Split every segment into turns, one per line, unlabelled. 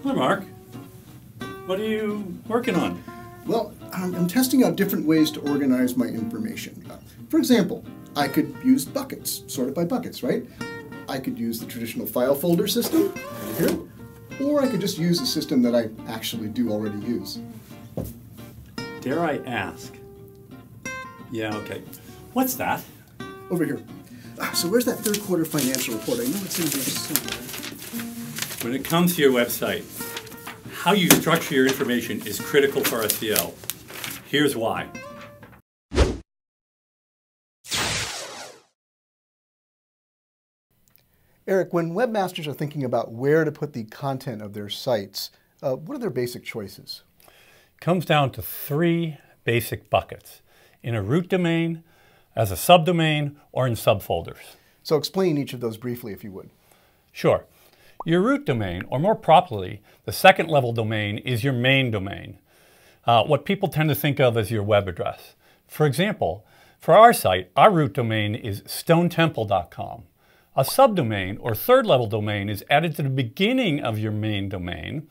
Hi, Mark. What are you working on?
Well, I'm testing out different ways to organize my information. For example, I could use buckets, sorted by buckets, right? I could use the traditional file folder system, over here, or I could just use a system that I actually do already use.
Dare I ask? Yeah, okay. What's that?
Over here. So where's that third quarter financial report? I know it's in there somewhere.
When it comes to your website, how you structure your information is critical for SEO. Here's why.
Eric, when webmasters are thinking about where to put the content of their sites, what are their basic choices?
It comes down to three basic buckets: in a root domain, as a subdomain, or in subfolders.
So explain each of those briefly, if you would.
Sure. Your root domain, or more properly, the second level domain, is your main domain, what people tend to think of as your web address. For example, for our site, our root domain is stonetemple.com. A subdomain, or third level domain, is added to the beginning of your main domain.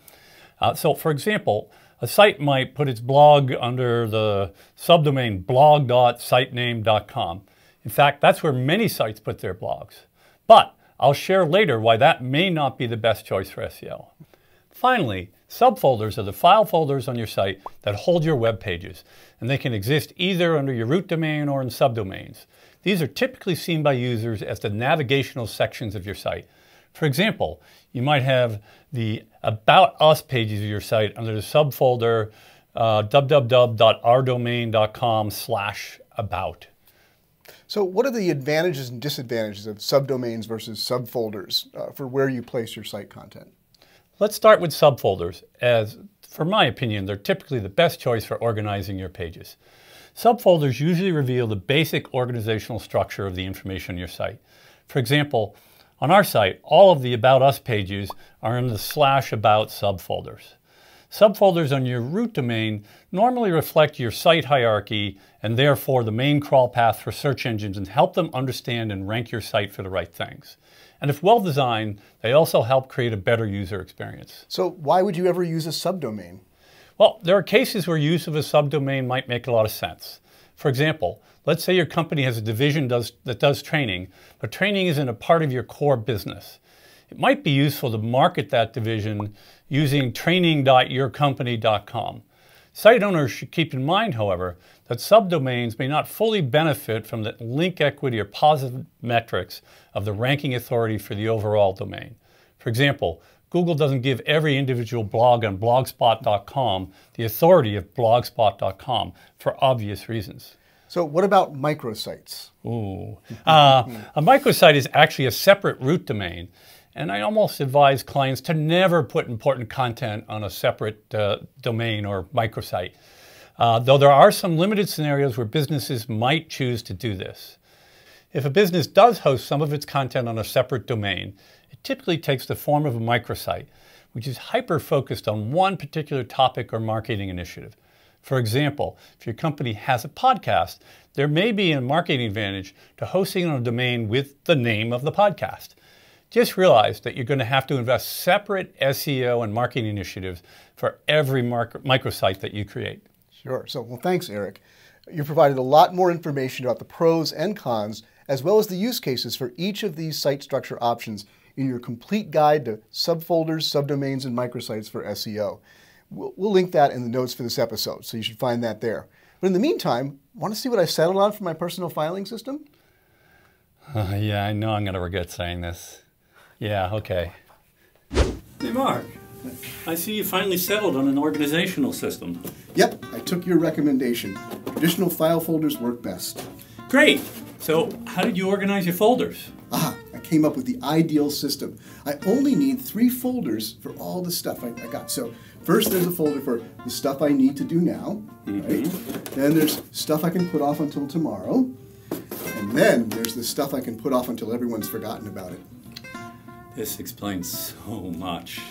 So for example, a site might put its blog under the subdomain blog.sitename.com. In fact, that's where many sites put their blogs. But I'll share later why that may not be the best choice for SEO. Finally, subfolders are the file folders on your site that hold your web pages, and they can exist either under your root domain or in subdomains. These are typically seen by users as the navigational sections of your site. For example, you might have the About Us pages of your site under the subfolder www.ourdomain.com/about.
So what are the advantages and disadvantages of subdomains versus subfolders for where you place your site content?
Let's start with subfolders, as, for my opinion, they're typically the best choice for organizing your pages. Subfolders usually reveal the basic organizational structure of the information on your site. For example, on our site, all of the About Us pages are in the /about subfolders. Subfolders on your root domain normally reflect your site hierarchy and therefore the main crawl path for search engines and help them understand and rank your site for the right things. And if well designed, they also help create a better user experience.
So why would you ever use a subdomain?
Well, there are cases where use of a subdomain might make a lot of sense. For example, let's say your company has a division that does training, but training isn't a part of your core business. It might be useful to market that division using training.yourcompany.com. Site owners should keep in mind, however, that subdomains may not fully benefit from the link equity or positive metrics of the ranking authority for the overall domain. For example, Google doesn't give every individual blog on blogspot.com the authority of blogspot.com for obvious reasons.
So what about microsites?
Ooh. A microsite is actually a separate root domain, and I almost advise clients to never put important content on a separate domain or microsite, though there are some limited scenarios where businesses might choose to do this. If a business does host some of its content on a separate domain, it typically takes the form of a microsite, which is hyper-focused on one particular topic or marketing initiative. For example, if your company has a podcast, there may be a marketing advantage to hosting on a domain with the name of the podcast. Just realize that you're going to have to invest separate SEO and marketing initiatives for every microsite that you create.
Sure. So, well, thanks, Eric. You provided a lot more information about the pros and cons, as well as the use cases for each of these site structure options in your complete guide to subfolders, subdomains, and microsites for SEO. We'll link that in the notes for this episode, so you should find that there. But in the meantime, want to see what I settled on for my personal filing system?
Yeah, I know I'm going to regret saying this. Yeah, okay. Hey, Mark. I see you finally settled on an organizational system.
Yep, I took your recommendation. Traditional file folders work best.
Great. So how did you organize your folders?
I came up with the ideal system. I only need 3 folders for all the stuff I got. So first there's a folder for the stuff I need to do now, right? Then there's stuff I can put off until tomorrow. And then there's the stuff I can put off until everyone's forgotten about it.
This explains so much.